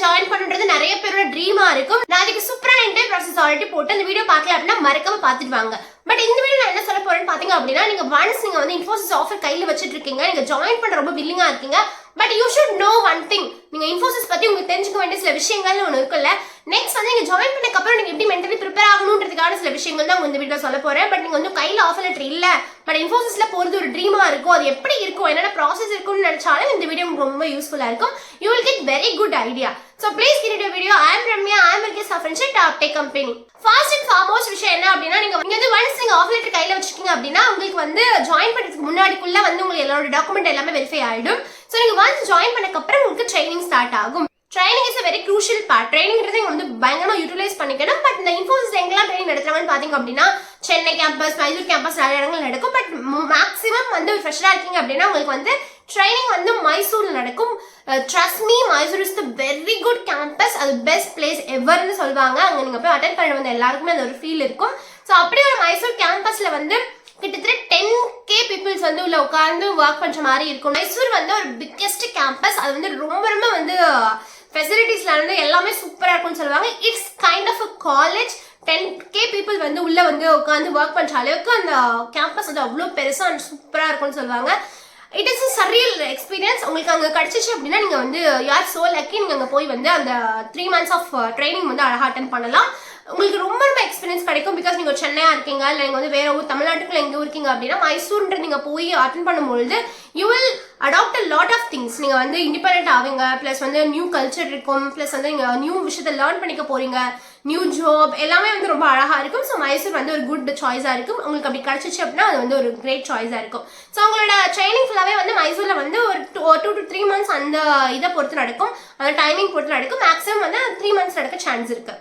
Join பண்றது நிறைய பேரோட ட்ரீமா இருக்கும். நான் அதுக்கு சூப்பரான இன்டர்வியூ ப்ராசஸ் ஆல்ரெடி போட்டு அந்த வீடியோ பார்க்கல அப்படின்னா மறக்காம பார்த்துட்டு வாங்க. பட் இந்த வீடியோ நான் என்ன சொல்ல போறேன்னு பாத்தீங்க அப்படின்னா, நீங்க ஒன்ஸ் நீங்க வந்து இன்ஃபோசிஸ் ஆஃபர் கையில வச்சிட்டு இருக்கீங்க, நீங்க ஜாயின் பண்ண ரொம்ப வில்லிங்கா இருக்கீங்க. But you should know one thing. நீங்க இன்ஃபோசிஸ் பத்தி உங்களுக்கு தெரிஞ்சுக்க வேண்டிய சில விஷயங்கள் ஒன்று இருக்குல்ல. நெக்ஸ்ட் வந்து நீங்க ஜாயின் பண்ணதுக்கு அப்புறம் நீங்க எப்படி மென்டலி ப்ரிப்பேர் ஆகணும்ன்றதுக்கான சில விஷயங்கள் தான் இந்த வீடியோ சொல்ல போறேன். பட் நீங்க வந்து கையில ஆஃபர் லெட்டர் இல்ல, பட் இன்ஃபோசிஸ்ல போறது ஒரு ட்ரீமா இருக்கும், அது எப்படி இருக்கும், என்னென்ன ப்ராசஸ் இருக்கும்னு நினைச்சாலும் இந்த வீடியோ உங்களுக்கு ரொம்ப யூஸ்ஃபுல்லா இருக்கும். You will get very good idea. So please get into video. I am Ramya. I am working for Friendship Top Tech Company. First and foremost விஷயம் என்ன அப்படின்னா, நீங்க வந்து once நீங்க ஆஃபர் லெட்டர் கையில வச்சிருக்கீங்க அப்படின்னா உங்களுக்கு வந்து ஜாயின் பண்றதுக்கு முன்னாடிக்குள்ள வந்து உங்களுக்கு எல்லாரோட டாக்குமெண்ட் எல்லாமே வெரிஃபை ஆயிடும். சோ நீங்க once ஜாயின் பண்ணதுக்கு அப்புறம் உங்களுக்கு ட்ரைனிங் ஸ்டார்ட் ஆகும். Training is a very crucial part. ட்ரைனிங்ன்றது நீங்க வந்து பயங்கரமா யூட்டிலைஸ் பண்ணிக்கணும். பட் இந்த இன்ஃபோசிஸ் எங்கெல்லாம் ட்ரைனிங் நடத்துறாங்கன்னு பாத்தீங்க அப்படின்னா, சென்னை கேம்பஸ், மைசூர் கேம்பஸ் நிறைய இடங்கள் நடக்கும். பட் மேக்ஸிமம் வந்து ஒரு ஃப்ரெஷரா இருக்கீங்க அப்படின்னா உங்களுக்கு வந்து ட்ரைனிங் வந்து மைசூர்ல நடக்கும். Trust me, Mysore is the very good campus. அது பெஸ்ட் பிளேஸ் எவர்னு சொல்லுவாங்க. அங்க நீங்க போய் அட்டென்ட் பண்ண வந்து எல்லாருக்குமே அந்த ஒரு ஃபீல் இருக்கும். ஸோ அப்படி ஒரு மைசூர் கேம்பஸ்ல வந்து கிட்டத்தட்ட 10K பீப்புள்ஸ் வந்து உள்ள உட்கார்ந்து ஒர்க் பண்ற மாதிரி இருக்கும். மைசூர் வந்து ஒரு பிக்கெஸ்ட் கேம்பஸ். அது வந்து ரொம்ப ரொம்ப வந்து ஃபெசிலிட்டிஸ்ல இருந்து எல்லாமே சூப்பரா இருக்கும்னு சொல்லுவாங்க. It's kind of a college. 10K people வந்து உள்ள வந்து உட்காந்து ஒர்க் பண்ற அளவுக்கு அந்த கேம்பஸ் வந்து அவ்வளோ பெருசா அண்ட் சூப்பரா இருக்கும்னு சொல்லுவாங்க. It is a surreal experience. உங்களுக்கு அங்கே கிடைச்சிச்சு அப்படின்னா நீங்கள் வந்து யூ ஆர் சோ லக்கி. நீங்கள் அங்கே போய் வந்து அந்த 3 months ஆஃப் ட்ரைனிங் வந்து அழகாக அட்டன் பண்ணலாம். உங்களுக்கு ரொம்ப ரொம்ப எக்ஸ்பீரியன்ஸ் கிடைக்கும். பிகாஸ் நீங்கள் சென்னையா இருக்கீங்க, இல்லை நீங்கள் வந்து வேற ஊர் தமிழ்நாட்டுக்குள்ள எங்கே இருக்கீங்க அப்படின்னா மைசூர்ன்ற நீங்கள் போய் அட்டன் பண்ணும்பொழுது you will adapt a lot of things. நீங்கள் வந்து இண்டிபெண்டன்ட் ஆவீங்க, ப்ளஸ் வந்து நியூ கல்ச்சர் இருக்கும், ப்ளஸ் வந்து நீங்கள் நியூ விஷயத்தை லேர்ன் பண்ணிக்க போறீங்க, நியூ ஜாப் எல்லாமே வந்து ரொம்ப அழகா இருக்கும். ஸோ மைசூர் வந்து ஒரு குட் சாய்ஸா இருக்கும். உங்களுக்கு அப்படி கிடைச்சிச்சு அப்படின்னா அது வந்து ஒரு கிரேட் சாய்ஸா இருக்கும். ஸோ உங்களோட ட்ரைனிங் ஃபுல்லாவே வந்து மைசூர்ல வந்து ஒரு 2 to 3 months அந்த இதை பொறுத்து நடக்கும், அந்த டைமிங் பொறுத்து நடக்கும். மேக்ஸிமம் வந்து 3 months நடக்க சான்ஸ் இருக்கு.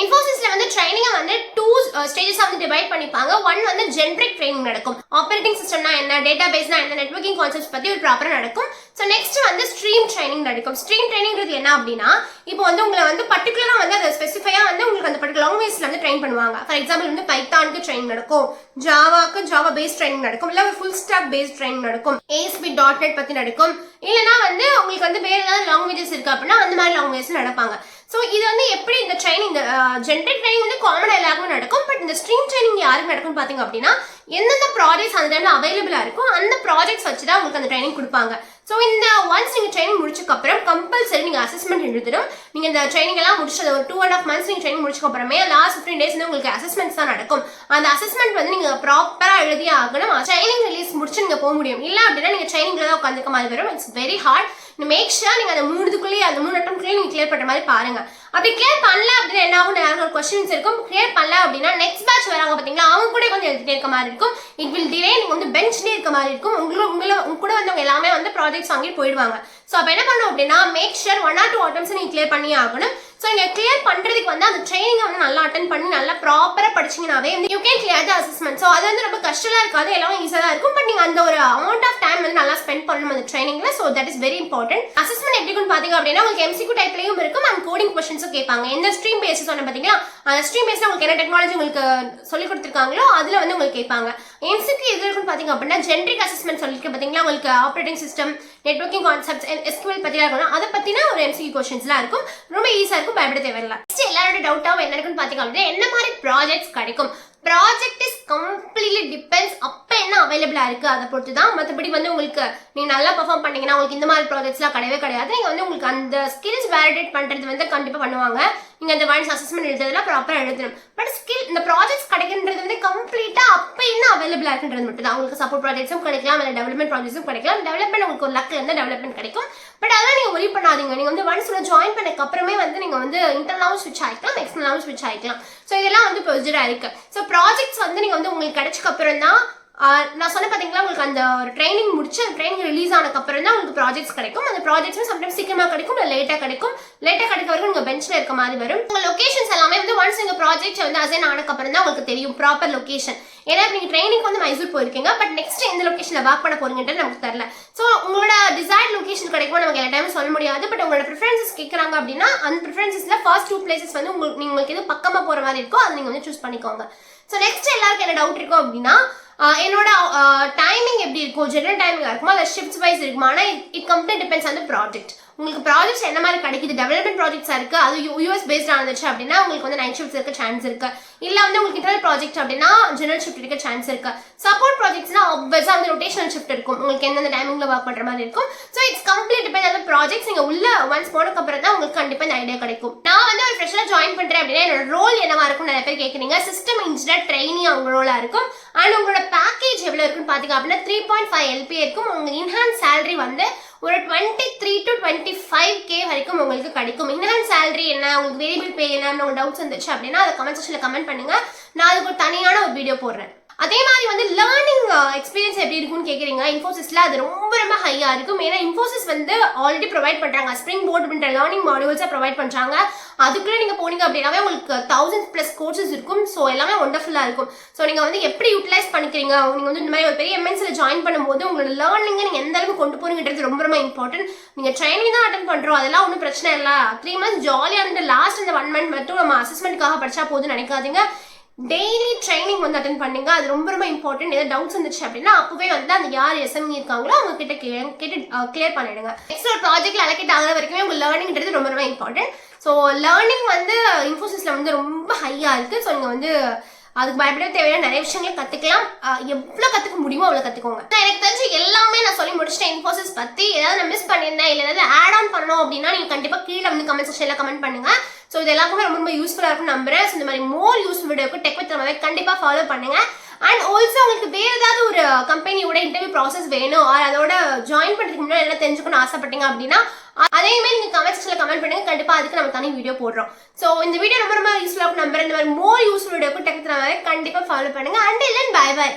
இன்ஃபோசிஸ்ல வந்து ட்ரைனிங்கை வந்து 2 ஸ்டேஜஸ் வந்து டிவைட் பண்ணிப்பாங்க. ஒன் வந்து ஜென்ரிக் ட்ரைனிங் நடக்கும். ஆப்பரேட்டிங் சிஸ்டம்னா என்ன, டேட்டா பேஸ்னா என்ன, நெட்வொர்க்கிங் கான்செப்ட்ஸ் பத்தி ஒரு ப்ராப்பரா நடக்கும். ஸோ நெக்ஸ்ட் வந்து ஸ்ட்ரீம் ட்ரைனிங் நடக்கும். ஸ்ட்ரீம் ட்ரைனிங்கிறது என்ன அப்படின்னா, இப்போ வந்து உங்களை வந்து பர்டிகுலரா வந்து அதை ஸ்பெசிஃபையா வந்து உங்களுக்கு அந்த பர்டிகுலர் லாங்குவேஜ்ல வந்து ட்ரெயின் பண்ணுவாங்க. ஃபார் எக்ஸாம்பிள் வந்து பைத்தானுக்கு ட்ரைனிங் நடக்கும், ஜாவாக்கு ஜாவா பேஸ்ட் ட்ரைனிங் நடக்கும், இல்லை ஒரு ஃபுல் ஸ்டாக் பேஸ்ட் ட்ரைனிங் நடக்கும், ASP.NET பத்தி நடக்கும், இல்லைன்னா வந்து உங்களுக்கு வந்து வேற ஏதாவது லாங்குவேஜஸ் இருக்கு அப்படின்னா அந்த மாதிரி லாங்குவேஜ் நடப்பாங்க. ஸோ இது வந்து எப்படி இந்த ட்ரைனிங், இந்த ஜென்ரிக் ட்ரைனிங் வந்து காமனாக எல்லாருக்குமே நடக்கும். பட் இந்த ஸ்ட்ரீம் ட்ரைனிங் யாருக்கு நடக்கும்னு பார்த்தீங்க அப்படின்னா, எந்தெந்த ப்ராஜெக்ட்ஸ் அந்த டைம்ல அவைலபிளா இருக்கும் அந்த ப்ராஜெக்ட்ஸ் வச்சு தான் உங்களுக்கு அந்த ட்ரைனிங் கொடுப்பாங்க. ஸோ இந்த ஒன்ஸ் நீங்கள் ட்ரைனிங் முடிச்சதுக்கு அப்புறம் கம்பல்சரி நீங்கள் அசஸ்மெண்ட் எழுதணும். நீங்கள் இந்த ட்ரைனிங் எல்லாம் முடிச்சது ஒரு 2.5 months நீங்கள் ட்ரைனிங் முடிச்சதுக்கு அப்புறமே லாஸ்ட் 15 days வந்து உங்களுக்கு அசஸ்மெண்ட்ஸ் தான் நடக்கும். அந்த அசஸ்மெண்ட் வந்து நீங்கள் ப்ராப்பராக எழுதியே ஆகணும். ட்ரைனிங் ரிலீஸ் முடிச்சு நீங்கள் போக முடியும். இல்லை அப்படின்னா நீங்கள் ட்ரைனிங்ல தான் உட்காந்துக்க மாதிரி வரும். It's very hard. Make sure நீங்கள் அந்த 3 அட்டம்ப்ட்லேயே நீங்கள் கிளியர் பண்ணுற மாதிரி பாருங்க. அப்படி கிளியர் பண்ணல அப்படின்னா என்ன ஆகும், நிறைய ஒரு கொஸ்டின்ஸ் இருக்கும். கிளியர் பண்ணல அப்படின்னா நெக்ஸ்ட் பேட்ச் வராங்க பார்த்தீங்களா, அவங்க கூட கொஞ்சம் எழுதிட்டே இருக்க மாதிரி இருக்கும். It will delay. நீங்கள் வந்து பெஞ்ச்லேயே இருக்க மாதிரி இருக்கும். உங்க கூட வந்து எல்லாமே வந்து ப்ராஜெக்ட்ஸ் வாங்கிட்டு போயிடுவாங்க. ஸோ அப்போ என்ன பண்ணணும் அப்படின்னா, மேக் ஷூர் 1 or 2 attempts நீங்கள் கிளியர் பண்ணி ஆகணும். ஸோ நீங்கள் கிளியர் பண்ணுறதுக்கு வந்து அந்த ட்ரைனிங்கை வந்து நல்லா அட்டன் பண்ணி நல்லா ப்ராப்பராக படிச்சிங்கனாவே வந்து you can clear the assessment. So அது வந்து ரொம்ப கஷ்டமாக இருக்காது, எல்லாமே ஈஸியாக தான் இருக்கும். பட் நீங்கள் அந்த ஒரு அமௌண்ட் ஆஃப் டைம் வந்து நல்லா ஸ்பெண்ட் பண்ணணும் அந்த ட்ரைனிங்ல. So that is very important. Assessment எப்படின்னு பார்த்தீங்க அப்படின்னா, உங்களுக்கு MCQ டைப்லையும் இருக்கும் அண்ட் கோடிங் கொஸ்டின்ஸும் கேட்பாங்க. எந்த ஸ்ட்ரீம் பேஸ் சொன்ன பார்த்தீங்களா, அந்த ஸ்ட்ரீம் பேஸ்ல உங்களுக்கு என்ன டெக்னாலஜி உங்களுக்கு சொல்லி கொடுத்துருக்காங்களோ அதில் வந்து உங்களுக்கு கேட்பாங்க. MCQ எது இருக்குன்னு பார்த்தீங்க அப்படின்னா, ஜென்ரிக் அசஸ்மெண்ட் சொல்லியிருக்கேன் பார்த்தீங்களா, உங்களுக்கு operating system, networking concepts, SQL பற்றிலாம் இருக்கணும். அதை பற்றினா ஒரு MCQ கொஸ்டின்ஸ்லாம் இருக்கும். ரொம்ப ஈஸியாக இருக்கும், பயப்பட தேவையில்லை. எல்லாரோட டவுட்டாகவும் என்ன இருக்குன்னு பார்த்தீங்க அப்படின்னா, என்ன மாதிரி ப்ராஜெக்ட்ஸ் கிடைக்கும். ப்ராஜெக்ட் இஸ் கம்ப்ளீட்லி டிபெண்ட்ஸ் அப்போ என்ன அவைலபிளா இருக்கு அதை பொறுத்து தான். மற்றபடி வந்து உங்களுக்கு நீங்க நல்லா பெர்ஃபார்ம் பண்ணீங்கன்னா உங்களுக்கு இந்த மாதிரி ப்ராஜெக்ட்ஸ்லாம் கிடையவே கிடையாது. நீங்க வந்து உங்களுக்கு அந்த ஸ்கில்ஸ் வேலிடேட் பண்றது வந்து கண்டிப்பா பண்ணுவாங்க. நீங்க அந்த ஒன்ஸ் அசஸ்மெண்ட் எழுதுறதுல ப்ராப்பரா எழுதணும். பட் ஸ்கில் இந்த ப்ராஜெக்ட்ஸ் கிடைக்கின்றது வந்து கம்ப்ளீட்டா அப்போ என்ன அவைலபிளா இருக்குன்றது மட்டும் தான். உங்களுக்கு சப்போர்ட் ப்ராஜெக்ட்ஸும் கிடைக்கலாம், இல்லை டெவலப்மெண்ட் ப்ராஜெக்ட்ஸும் கிடைக்கலாம். டெவலப்மெண்ட் உங்களுக்கு ஒரு லக்ல இருந்து டெவலப்மெண்ட் கிடைக்கும். பட் அதெல்லாம் நீங்க ஒரி பண்ணாதீங்க. நீங்க வந்து ஒன்ஸ் ஜாயின் பண்ணதுக்கு அப்புறமே வந்து நீங்க வந்து இன்டர்னலாவும் ஸ்விட்ச் ஆயிக்கலாம், எக்ஸ்டர்னலாவும் ஸ்விட்ச் ஆயிக்கலாம். ஸோ இதெல்லாம் வந்து ப்ரொசீஜரா இருக்கு. ஸோ ப்ராஜெக்ட்ஸ் வந்து நீங்க வந்து உங்களுக்கு கிடைச்சக்கு அப்புறம் தான் நான் சொன்ன பார்த்தீங்களா, உங்களுக்கு அந்த ஒரு ட்ரைனிங் முடிச்சு அந்த ட்ரைனிங் ரிலீஸ் ஆனதுக்கு அப்புறம் தான் உங்களுக்கு ப்ராஜெக்ட்ஸ் கிடைக்கும். அந்த ப்ராஜெக்ட்ஸ் சம்டைம்ஸ் சீக்கிரமாக கிடைக்கும், இல்லை லேட்டாக கிடைக்கும். லேட்டாக கிடைக்க வரைக்கும் நீங்கள் பெஞ்சில் இருக்க மாதிரி வரும். உங்கள் லொகேஷன்ஸ் எல்லாமே வந்து ஒன்ஸ் நீங்கள் ப்ராஜெக்ட் வந்து அசைன் ஆனதுக்கப்புறம் தான் உங்களுக்கு தெரியும் ப்ராப்பர் லொகேஷன். ஏன்னா நீங்கள் ட்ரைனிங் வந்து மைசூர் போயிருக்கீங்க, பட் நெக்ஸ்ட் எந்த லொகேஷனில் ஒர்க் பண்ண போறீங்கன்றது நமக்கு தெரியல. ஸோ உங்களோட டிசைர்ட் லொகேஷன் கிடைக்கும் நமக்கு எல்லா டைமும் சொல்ல முடியாது. பட் உங்களோட ப்ரிஃபரன்சஸ் கேட்குறாங்க அப்படின்னா அந்த ப்ரிஃபரன்சஸில் ஃபர்ஸ்ட் 2 places வந்து உங்களுக்கு எது பக்கமாக போகிற மாதிரி இருக்கோ அதை நீங்கள் வந்து சூஸ் பண்ணிக்கோங்க. ஸோ நெக்ஸ்ட் எல்லாருக்கும் என்ன டவுட் இருக்கும் அப்படின்னா, என்னோட டைமிங் எப்படி இருக்கும், ஜெனரல் டைமிங் இருக்குமா இல்லை ஷிஃப்ட் வைஸ் இருக்குமா, ஆனால் it complete depends on the project. உங்களுக்கு ப்ராஜெக்ட்ஸ் என்ன மாதிரி கிடைக்குது, டெவலப்மெண்ட் ப்ராஜெக்ட்ஸாக இருக்குது, அது யூஎஸ் பேஸ்ட் ஆனதுச்சு அப்படின்னா உங்களுக்கு வந்து நைட் ஷிஃப்ட்ஸ் இருக்க சான்ஸ் இருக்கு. இல்லை வந்து உங்களுக்கு இன்டர்னல் ப்ராஜெக்ட் அப்படின்னா ஜெனரல் ஷிஃப்ட் இருக்க சான்ஸ் இருக்கு. சப்போர்ட் ப்ராஜெக்ட்ஸ்னா ஆப்வியஸாக வந்து ரொட்டேஷனல் ஷிஃப்ட் இருக்கும், உங்களுக்கு எந்தெந்த டைமிங்ல ஒர்க் பண்ணுற மாதிரி இருக்கும். So it's complete depend on projects. நீங்கள் உள்ள ஒன்ஸ் போனதுக்கு அப்புறம் தான் உங்களுக்கு கண்டிப்பாக இந்த ஐடியா கிடைக்கும். நான் வந்து ஒரு ஃப்ரெஷ்ஷாக ஜாயின் பண்ணுறேன் அப்படின்னா என்னோட ரோல் என்னவா இருக்கும் நிறைய பேர் கேட்குறீங்க. சிஸ்டம் இன்ஜினியர் ட்ரெயினி அவங்க ரோலாக இருக்கும். அண்ட் உங்களோட பேக்கேஜ் எவ்வளோ இருக்குன்னு பார்த்தீங்க அப்படின்னா 3.5 LPA இருக்கும். உங்கள் இன்ஹான்ஸ் சேலரி வந்து ஒரு 23 to 25K வரைக்கும் உங்களுக்கு கிடைக்கும். இன்ஹான்ஸ் சேலரி என்ன, உங்களுக்கு வேரியபிள் பே என்ன, உங்களுக்கு டவுட்ஸ் இருந்துச்சு அப்படின்னா அதை கமெண்ட் செக்ஷனில் கமெண்ட் பண்ணுங்க. நான் அதுக்கு ஒரு தனியான ஒரு வீடியோ போடுறேன். அதே மாதிரி வந்து லேர்னிங் எக்ஸ்பீரியன்ஸ் எப்படி இருக்குன்னு கேட்குறீங்க. இன்ஃபோசிஸ்ல அது ரொம்ப ரொம்ப ஹையாக இருக்கும். ஏன்னா இன்ஃபோசிஸ் வந்து ஆல்ரெடி ப்ரொவைட் பண்ணுறாங்க, ஸ்ப்ரிங் போர்ட் அப்படின்ற லேர்னிங் மாடியூல்ஸை ப்ரொவைட் பண்ணுறாங்க. அதுக்குள்ளே நீங்கள் போனீங்க அப்படின்னாவே உங்களுக்கு 1000+ கோர்சஸ் இருக்கும். ஸோ எல்லாமே ஒண்டர்ஃபுல்லாக இருக்கும். ஸோ நீங்கள் வந்து எப்படி யூட்டிலைஸ் பண்ணிக்கிறீங்க, நீங்கள் வந்து இந்த மாதிரி ஒரு பெரிய எம்என்சியில் ஜாயின் பண்ணும்போது உங்களோட லேர்னிங்கை நீங்கள் எந்த அளவுக்கு கொண்டு போறீங்கன்றது ரொம்ப ரொம்ப இம்பார்ட்டன்ட். நீங்கள் ட்ரைனிங் தான் அட்டன் பண்ணுறோம், அதெல்லாம் ஒன்றும் பிரச்சனை இல்லை. 3 months ஜாலியாக இருந்துட்டு லாஸ்ட் இந்த 1 month மட்டும் நம்ம அசஸ்மெண்ட்டுக்காக படிச்சா போதும் நினைக்காதீங்க. டெய்லி ட்ரைனிங் வந்து அட்டன் பண்ணுங்க, அது ரொம்ப ரொம்ப இம்பார்ட்டன்ட். ஏதாவது டவுட்ஸ் இருந்துச்சு அப்படின்னா அப்பவே வந்து அந்த யார் எஸ்எம்இ இருக்காங்களோ அவங்க கிட்ட கேட்டு கிளியர் பண்ணிடுங்க. நெக்ஸ்ட் ஒரு ப்ராஜெக்ட்ல அலோகேட் ஆகிற வரைக்குமே உங்க லேர்னிங்கிறது ரொம்ப ரொம்ப இம்பார்ட்டன்ட். ஸோ லேர்னிங் வந்து இன்ஃபோசிஸ்ல வந்து ரொம்ப ஹையா இருக்கு. ஸோ நீங்க வந்து அதுக்கு பயப்பட தேவையான நிறைய விஷயங்களை கத்துக்கலாம். எவ்வளவு கத்துக்க முடியுமோ அவ்வளவு கத்துக்கோங்க. எனக்கு தெரிஞ்சு எல்லாமே நான் சொல்லி முடிச்சிட்டேன் இன்ஃபோசிஸ் பத்தி. ஏதாவது நான் மிஸ் பண்ணியிருந்தேன் இல்லை ஏதாவது ஆட் ஆன் பண்ணணும் அப்படின்னா நீங்க கண்டிப்பா கீழே வந்து கமெண்ட் செக்ஷன்ல கமெண்ட் பண்ணுங்க. ஸோ இது எல்லாருக்குமே ரொம்ப ரொம்ப யூஸ்ஃபுல்லா இருக்கும் நம்புறேன். ஸோ இந்த மாதிரி மோர் யூஸ்ஃபுல் வீடியோக்கு டெக் வித் ரமாவை கண்டிப்பா ஃபாலோ பண்ணுங்க. அண்ட் ஆல்சோ உங்களுக்கு வேற ஏதாவது ஒரு கம்பெனியோட இன்டர்வியூ ப்ராசஸ் வேணும், அதோட ஜாயின் பண்றதுக்கு முன்னாடி எல்லாம் தெரிஞ்சுக்கணும்னு ஆசைப்பட்டீங்க அப்படின்னா அதையுமே நீங்க கமெண்ட் செக்ஷன்ல கமெண்ட் பண்ணுங்க. கண்டிப்பா அதுக்கு நம்ம தனி வீடியோ போடுறோம். ஸோ இந்த வீடியோ ரொம்ப ரொம்ப யூஸ்ஃபுல்லா நம்புறேன். இந்த மாதிரி மோர் யூஸ்ஃபுல் வீடியோக்கு டெக் வித் ரமாவை கண்டிப்பா ஃபாலோ பண்ணுங்க. And then bye by.